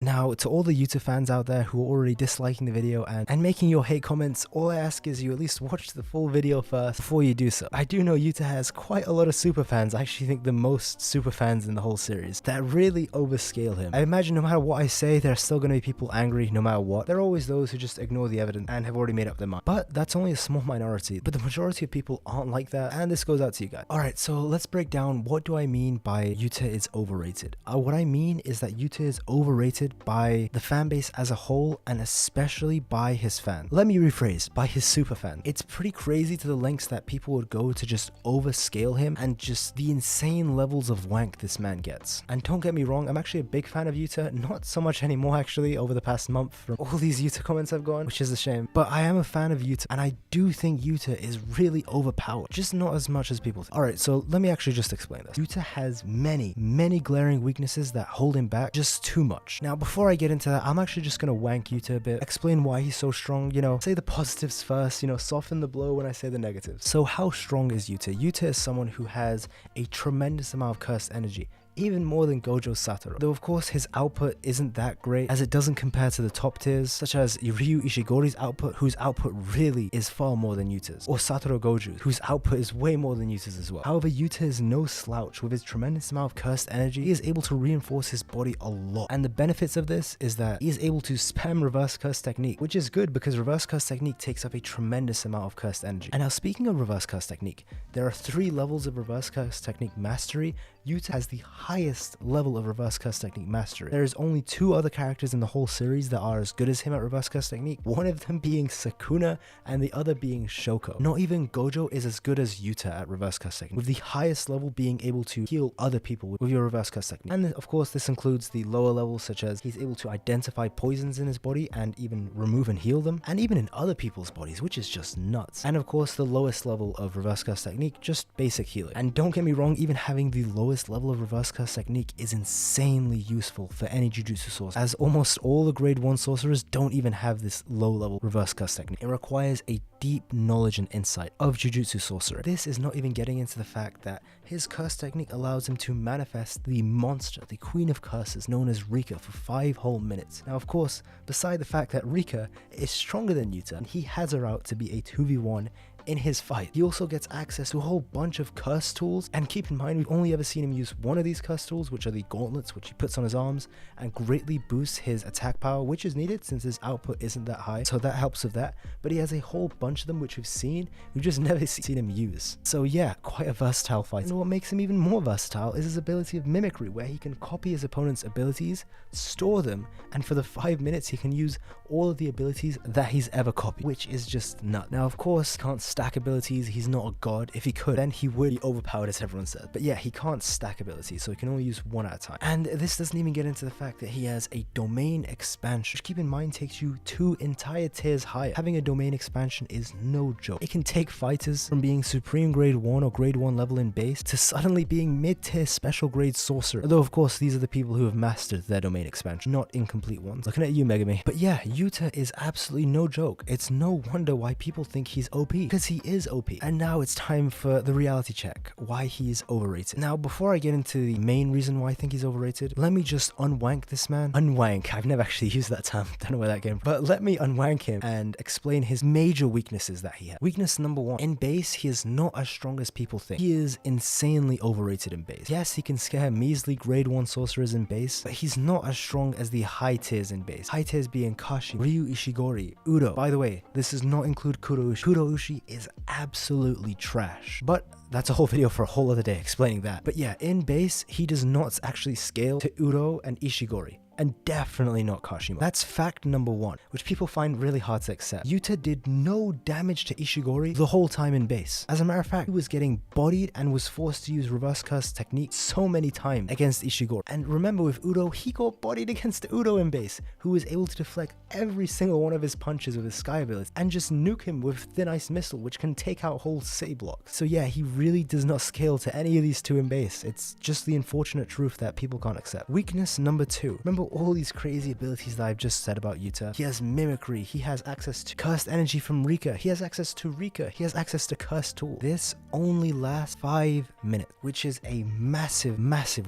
Now, to all the Yuta fans out there who are already disliking the video and making your hate comments, all I ask is you at least watch the full video first before you do so. I do know Yuta has quite a lot of super fans. I actually think the most super fans in the whole series that really overscale him. I imagine no matter what I say, there are still going to be people angry no matter what. There are always those who just ignore the evidence and have already made up their mind. But that's only a small minority. But the majority of people aren't like that, and this goes out to you guys. Alright, so let's break down what do I mean by Yuta is overrated. What I mean is that Yuta is overrated by the fan base as a whole, and especially by his fan. Let me rephrase, by his super fan. It's pretty crazy to the lengths that people would go to just overscale him and just the insane levels of wank this man gets. And don't get me wrong, I'm actually a big fan of Yuta, not so much anymore actually over the past month from all these Yuta comments I've gotten, which is a shame. But I am a fan of Yuta, and I do think Yuta is really overpowered, just not as much as people think. Alright, so let me actually just explain this. Yuta has many glaring weaknesses that hold him back just too much. Now, before I get into that, I'm actually just gonna wank Yuta a bit, explain why he's so strong, you know, say the positives first, you know, soften the blow when I say the negatives. So how strong is Yuta? Yuta is someone who has a tremendous amount of cursed energy, even more than Gojo Satoru. Though of course his output isn't that great, as it doesn't compare to the top tiers, such as Ryu Ishigori's output, whose output really is far more than Yuta's, or Satoru Goju, whose output is way more than Yuta's as well. However, Yuta is no slouch. With his tremendous amount of cursed energy, he is able to reinforce his body a lot, and the benefits of this is that he is able to spam reverse curse technique, which is good because reverse curse technique takes up a tremendous amount of cursed energy. And now, speaking of reverse curse technique, there are 3 levels of reverse curse technique mastery. Yuta has the highest level of reverse curse technique mastery. There is only 2 other characters in the whole series that are as good as him at reverse curse technique, one of them being Sukuna and the other being Shoko. Not even Gojo is as good as Yuta at reverse curse technique, with the highest level being able to heal other people with your reverse curse technique. And of course this includes the lower levels, such as he's able to identify poisons in his body and even remove and heal them, and even in other people's bodies, which is just nuts. And of course the lowest level of reverse curse technique, just basic healing. And don't get me wrong, even having the lowest level of reverse curse technique is insanely useful for any Jujutsu source, as almost all the grade 1 sorcerers don't even have this low level reverse curse technique. It requires a deep knowledge and insight of Jujutsu sorcerer. This is not even getting into the fact that his curse technique allows him to manifest the monster, the queen of curses, known as Rika, for 5 whole minutes. Now of course, beside the fact that Rika is stronger than Yuta, and he has her out to be a 2v1 in his fight, he also gets access to a whole bunch of curse tools. And keep in mind, we've only ever seen him use one of these curse tools, which are the gauntlets, which he puts on his arms and greatly boosts his attack power, which is needed since his output isn't that high, so that helps with that. But he has a whole bunch of them which we've just never seen him use. So yeah, quite a versatile fighter. And what makes him even more versatile is his ability of mimicry, where he can copy his opponent's abilities, store them, and for the 5 minutes he can use all of the abilities that he's ever copied, which is just nuts. Now of course, he can't stack abilities. He's not a god. If he could, then he would be overpowered, as everyone says. But yeah, he can't stack abilities, so he can only use one at a time. And this doesn't even get into the fact that he has a domain expansion, which, keep in mind, takes you 2 entire tiers higher. Having a domain expansion is no joke. It can take fighters from being supreme grade 1 or grade 1 level in base to suddenly being mid-tier special grade sorcerer. Although of course these are the people who have mastered their domain expansion, not incomplete ones. Looking at you, Megami. But yeah, Yuta is absolutely no joke. It's no wonder why people think he's OP, because he is OP. And now it's time for the reality check, why he's overrated. Now before I get into the main reason why I think he's overrated, let me just unwank this man. Unwank, I've never actually used that term, don't know where that came from. But let me unwank him and explain his major weaknesses that he has. Weakness number 1, in base he is not as strong as people think. He is insanely overrated in base. Yes, he can scare measly grade 1 sorcerers in base, but he's not as strong as the high tiers in base. High tiers being Kashi, Ryu Ishigori, Udo. By the way, this does not include Kuroushi. Kuroushi is absolutely trash, but that's a whole video for a whole other day explaining that. But yeah, in base he does not actually scale to Udo and Ishigori, and definitely not Kashima. That's fact number 1, which people find really hard to accept. Yuta did no damage to Ishigori the whole time in base. As a matter of fact, he was getting bodied and was forced to use reverse curse technique so many times against Ishigori. And remember, with Udo, he got bodied against Udo in base, who was able to deflect every single one of his punches with his sky ability and just nuke him with thin ice missile, which can take out whole city blocks. So yeah, he really does not scale to any of these 2 in base. It's just the unfortunate truth that people can't accept. Weakness number 2. Remember all these crazy abilities that I've just said about Yuta. He has mimicry, he has access to cursed energy from Rika, he has access to Rika, he has access to cursed tool. This only lasts 5 minutes, which is a massive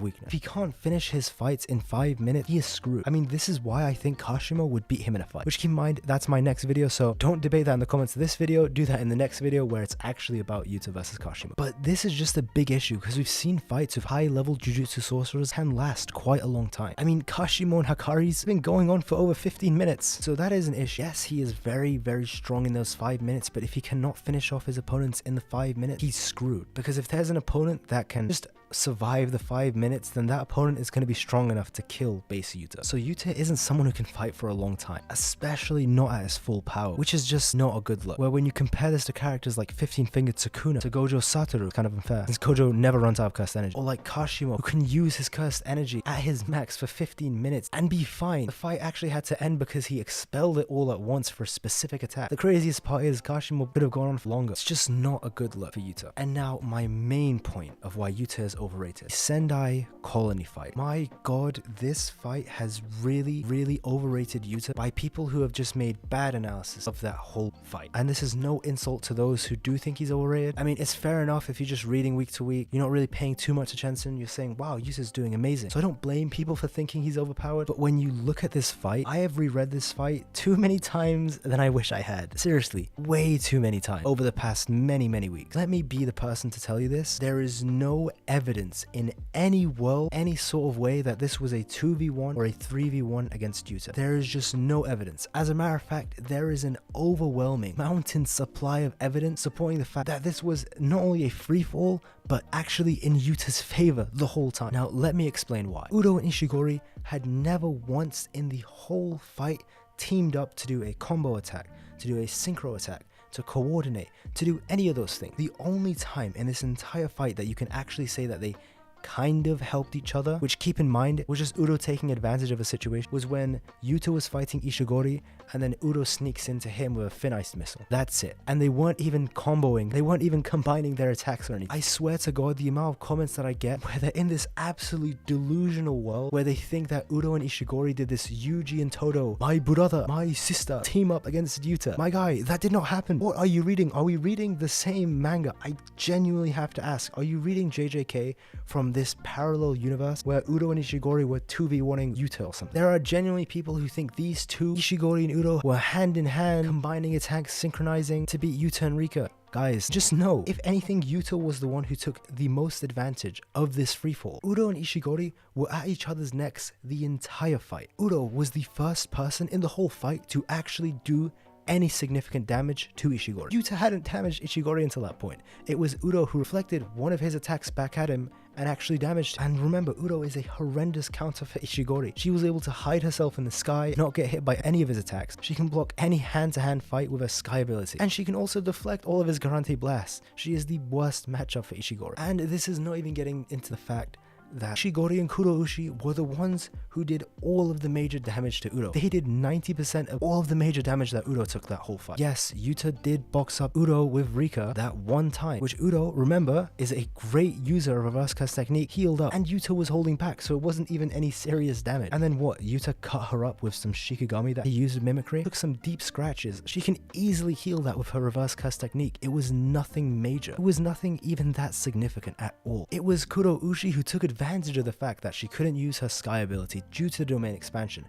weakness. If he can't finish his fights in 5 minutes, he is screwed. I mean, this is why I think Kashimo would beat him in a fight, which keep in mind, that's my next video, so don't debate that in the comments of this video, do that in the next video where it's actually about Yuta versus Kashimo. But this is just a big issue because we've seen fights with high level Jujutsu sorcerers can last quite a long time. I mean, Kashimo and Hakari's been going on for over 15 minutes, so that is an issue. Yes, he is very strong in those 5 minutes, but if he cannot finish off his opponents in the 5 minutes, he's screwed. Because if there's an opponent that can just survive the 5 minutes, then that opponent is going to be strong enough to kill base Yuta. So Yuta isn't someone who can fight for a long time, especially not at his full power, which is just not a good look. Where when you compare this to characters like 15-fingered Sukuna, to Gojo Satoru, it's kind of unfair, since Gojo never runs out of cursed energy, or like Kashimo, who can use his cursed energy at his max for 15 minutes and be fine. The fight actually had to end because he expelled it all at once for a specific attack. The craziest part is Kashimo could have gone on for longer. It's just not a good look for Yuta. And now my main point of why Yuta is overrated. Sendai colony fight. My god, this fight has really overrated Yuta by people who have just made bad analysis of that whole fight. And this is no insult to those who do think he's overrated. I mean, it's fair enough if you're just reading week to week, you're not really paying too much attention, you're saying, wow, Yuta's doing amazing. So I don't blame people for thinking he's overpowered, but when you look at this fight, I have reread this fight too many times than I wish I had. Seriously, way too many times over the past many weeks. Let me be the person to tell you this. There is no evidence in any world, any sort of way that this was a 2v1 or a 3v1 against Yuta. There is just no evidence. As a matter of fact, there is an overwhelming mountain supply of evidence supporting the fact that this was not only a free-for-all, but actually in Yuta's favor the whole time. Now, let me explain why. Udo and Ishigori had never once in the whole fight teamed up to do a combo attack, to do a synchro attack, to coordinate, to do any of those things. The only time in this entire fight that you can actually say that they kind of helped each other, which keep in mind was just Udo taking advantage of a situation, was when Yuta was fighting Ishigori and then Udo sneaks into him with a thin ice missile. That's it. And they weren't even comboing, they weren't even combining their attacks or anything. I swear to god, the amount of comments that I get where they're in this absolute delusional world where they think that Udo and Ishigori did this Yuji and Todo, my brother, my sister, team up against Yuta. My guy, that did not happen. What are you reading? Are we reading the same manga? I genuinely have to ask, are you reading JJK from this parallel universe where Udo and Ishigori were 2v1ing Yuta or something? There are genuinely people who think these two, Ishigori and Udo, were hand in hand, combining attacks, synchronizing to beat Yuta and Rika. Guys, just know, if anything, Yuta was the one who took the most advantage of this freefall. Udo and Ishigori were at each other's necks the entire fight. Udo was the first person in the whole fight to actually do any significant damage to Ishigori. Yuta hadn't damaged Ishigori until that point. It was Udo who reflected one of his attacks back at him and actually damaged him. And remember, Udo is a horrendous counter for Ishigori. She was able to hide herself in the sky, not get hit by any of his attacks. She can block any hand-to-hand fight with her sky ability. And she can also deflect all of his Garante blasts. She is the worst matchup for Ishigori. And this is not even getting into the fact that Ishigori and Kurouchi were the ones who did all of the major damage to Udo. They did 90% of all of the major damage that Udo took that whole fight. Yes, Yuta did box up Udo with Rika that one time, which Udo, remember, is a great user of reverse curse technique, healed up, and Yuta was holding back, so it wasn't even any serious damage. And then what? Yuta cut her up with some Shikigami that he used with mimicry, took some deep scratches. She can easily heal that with her reverse curse technique. It was nothing major. It was nothing even that significant at all. It was Kurouchi who took advantage of the fact that she couldn't use her sky ability due to the domain expansion,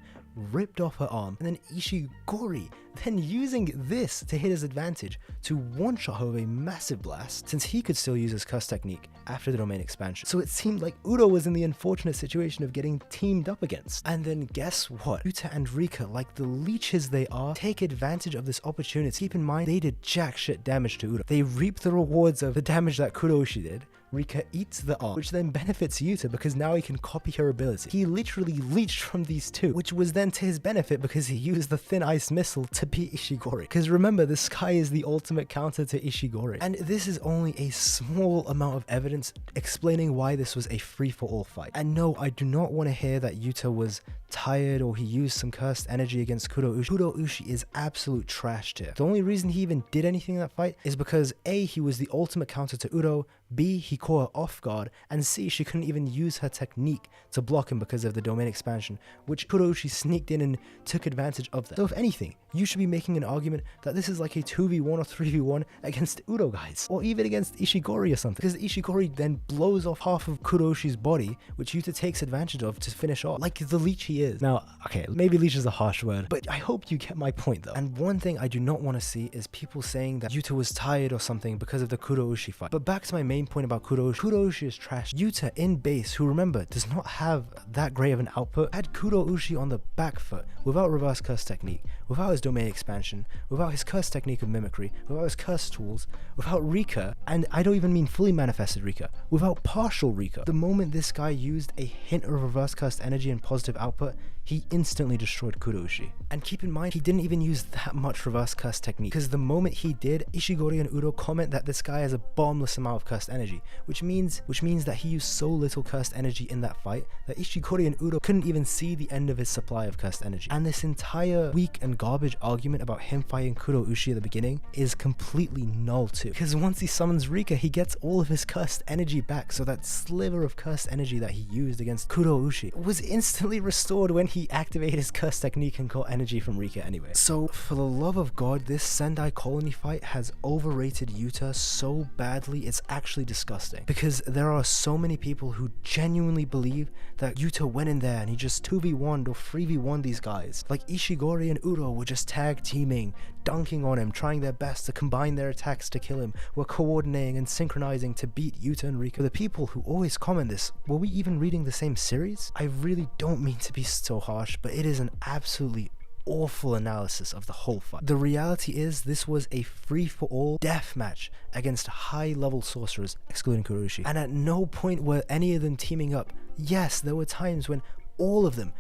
ripped off her arm, and then Ishigori then using this to hit his advantage to one-shot her with a massive blast, since he could still use his curse technique after the domain expansion. So it seemed like Udo was in the unfortunate situation of getting teamed up against. And then guess what? Yuta and Rika, like the leeches they are, take advantage of this opportunity. Keep in mind, they did jack shit damage to Udo. They reap the rewards of the damage that Kurouchi did. Rika eats the arm, which then benefits Yuta because now he can copy her ability. He literally leached from these two, which was then to his benefit because he used the thin ice missile to beat Ishigori. Because remember, the sky is the ultimate counter to Ishigori. And this is only a small amount of evidence explaining why this was a free-for-all fight. And no, I do not want to hear that Yuta was tired or he used some cursed energy against Kuroushi. Kuroushi is absolute trash tier. The only reason he even did anything in that fight is because A, he was the ultimate counter to Udo, B, he caught her off guard, and C, she couldn't even use her technique to block him because of the domain expansion, which Kuroushi sneaked in and took advantage of that. So if anything, you should be making an argument that this is like a 2v1 or 3v1 against Udo guys, or even against Ishigori or something, because Ishigori then blows off half of Kuroushi's body, which Yuta takes advantage of to finish off, like the leech he is. Now, okay, maybe leech is a harsh word, but I hope you get my point though. And one thing I do not want to see is people saying that Yuta was tired or something because of the Kuroushi fight. But back to my main point about Kuroushi. Kuroushi is trash. Yuta in base, who remember does not have that great of an output, had Kuroushi on the back foot without reverse curse technique, without his domain expansion, without his curse technique of mimicry, without his curse tools, without Rika, and I don't even mean fully manifested Rika, without partial Rika. The moment this guy used a hint of reverse cursed energy and positive output, he instantly destroyed Kuroushi. And keep in mind, he didn't even use that much reverse curse technique, because the moment he did, Ishigori and Udo comment that this guy has a bombless amount of cursed energy, which means that he used so little cursed energy in that fight that Ishigori and Udo couldn't even see the end of his supply of cursed energy. And this entire weak and garbage argument about him fighting Kuroushi at the beginning is completely null too, because once he summons Rika, he gets all of his cursed energy back, so that sliver of cursed energy that he used against Kuroushi was instantly restored when he activated his curse technique and got energy from Rika anyway. So for the love of God, this Sendai colony fight has overrated Yuta so badly it's actually disgusting, because there are so many people who genuinely believe that Yuta went in there and he just 2v1'd or 3v1'd these guys. Like Ishigori and Udo were just tag teaming, dunking on him, trying their best to combine their attacks to kill him, were coordinating and synchronizing to beat Yuta and Rika. The people who always comment this, were we even reading the same series? I really don't mean to be so harsh, but it is an absolutely awful analysis of the whole fight. The reality is this was a free-for-all death match against high-level sorcerers, excluding Kuroushi, and at no point were any of them teaming up. Yes, there were times when all of them,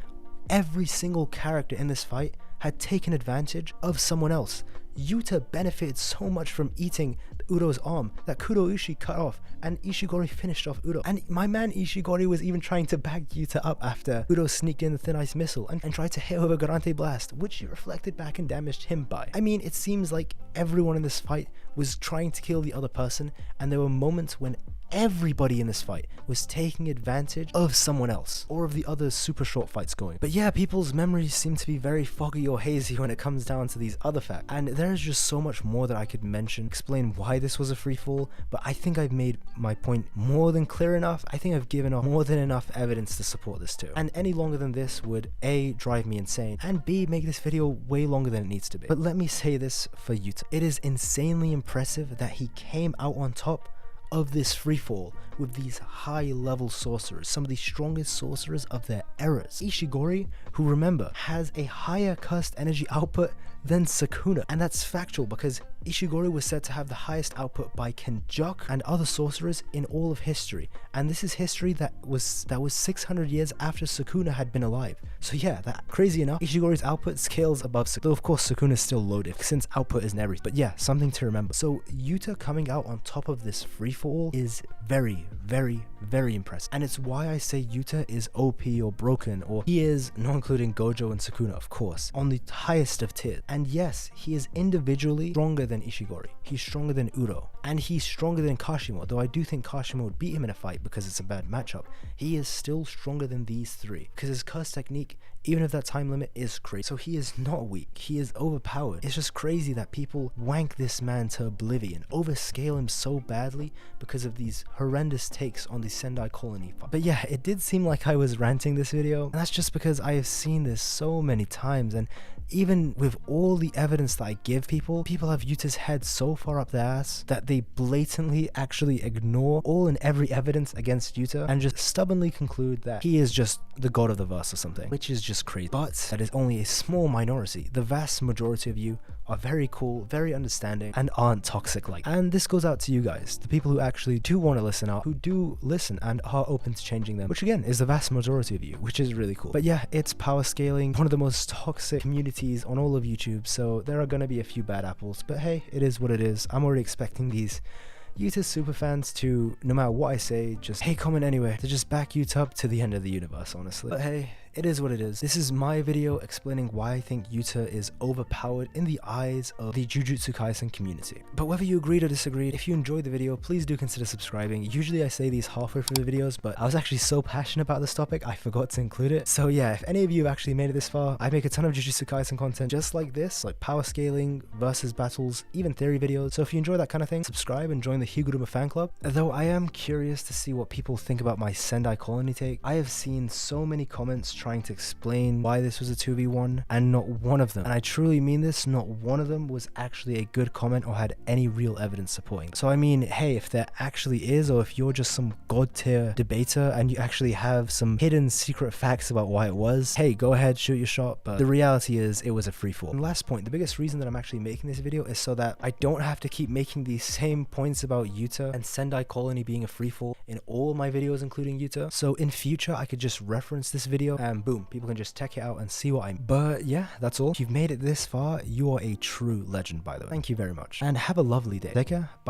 every single character in this fight, had taken advantage of someone else. Yuta benefited so much from eating Udo's arm that Kuroushi cut off, and Ishigori finished off Udo. And my man Ishigori was even trying to back Yuta up after Udo sneaked in the Thin Ice Missile and tried to hit her with a Garante Blast, which she reflected back and damaged him by. I mean, it seems like everyone in this fight was trying to kill the other person, and there were moments when everybody in this fight was taking advantage of someone else or of the other super short fights going. But yeah, people's memories seem to be very foggy or hazy when it comes down to these other facts, and there's just so much more that I could mention, explain why this was a free fall, but I think I've made my point more than clear enough. I think I've given off more than enough evidence to support this too, and any longer than this would A, drive me insane, and B, make this video way longer than it needs to be. But let me say this for Yuta, it is insanely impressive that he came out on top of this freefall with these high-level sorcerers, some of the strongest sorcerers of their eras. Ishigori, who remember, has a higher cursed energy output than Sukuna, and that's factual because Ishigori was said to have the highest output by Kenjaku and other sorcerers in all of history, and this is history that was 600 years after Sukuna had been alive. So yeah, that crazy enough, Ishigori's output scales above Sukuna, though of course Sukuna is still loaded since output isn't everything. But yeah, something to remember. So Yuta coming out on top of this free-for-all is very, very, very impressive, and it's why I say Yuta is OP or broken, or he is, not including Gojo and Sukuna of course, on the highest of tiers. And yes, he is individually stronger than Ishigori, he's stronger than Udo, and he's stronger than Kashimo, though I do think Kashimo would beat him in a fight because it's a bad matchup. He is still stronger than these three, because his curse technique, even if that time limit, is crazy. So he is not weak, he is overpowered. It's just crazy that people wank this man to oblivion, overscale him so badly because of these horrendous takes on the Sendai colony fight. But yeah, it did seem like I was ranting this video, and that's just because I have seen this so many times, and even with all the evidence that I give people have Yuta's head so far up their ass that they blatantly actually ignore all and every evidence against Yuta and just stubbornly conclude that he is just the god of the verse or something, which is just crazy. But that is only a small minority. The vast majority of you are very cool, very understanding, and aren't toxic like that. And this goes out to you guys, the people who actually do want to listen out, who do listen and are open to changing them, which again is the vast majority of you, which is really cool. But yeah, it's power scaling, one of the most toxic communities on all of YouTube, so there are gonna be a few bad apples, but hey, it is what it is. I'm already expecting these Yuta superfans to, no matter what I say, just hey, comment anyway, to just back Yuta up to the end of the universe, honestly. But hey, it is what it is. This is my video explaining why I think Yuta is overpowered in the eyes of the Jujutsu Kaisen community. But whether you agreed or disagreed, if you enjoyed the video, please do consider subscribing. Usually I say these halfway through the videos, but I was actually so passionate about this topic, I forgot to include it. So yeah, if any of you have actually made it this far, I make a ton of Jujutsu Kaisen content just like this, like power scaling, versus battles, even theory videos. So if you enjoy that kind of thing, subscribe and join the Higuruma fan club. Though I am curious to see what people think about my Sendai colony take. I have seen so many comments trying to explain why this was a 2v1, and not one of them, and I truly mean this, not one of them was actually a good comment or had any real evidence supporting. So I mean, hey, if there actually is, or if you're just some god tier debater and you actually have some hidden secret facts about why it was, hey, go ahead, shoot your shot. But the reality is it was a free fall. And last point, the biggest reason that I'm actually making this video is so that I don't have to keep making these same points about Yuta and Sendai colony being a free fall in all my videos including Yuta. So in future I could just reference this video and boom, people can just check it out and see what I mean. But yeah, that's all. If you've made it this far, you are a true legend, by the way. Thank you very much and have a lovely day. Take care. Bye.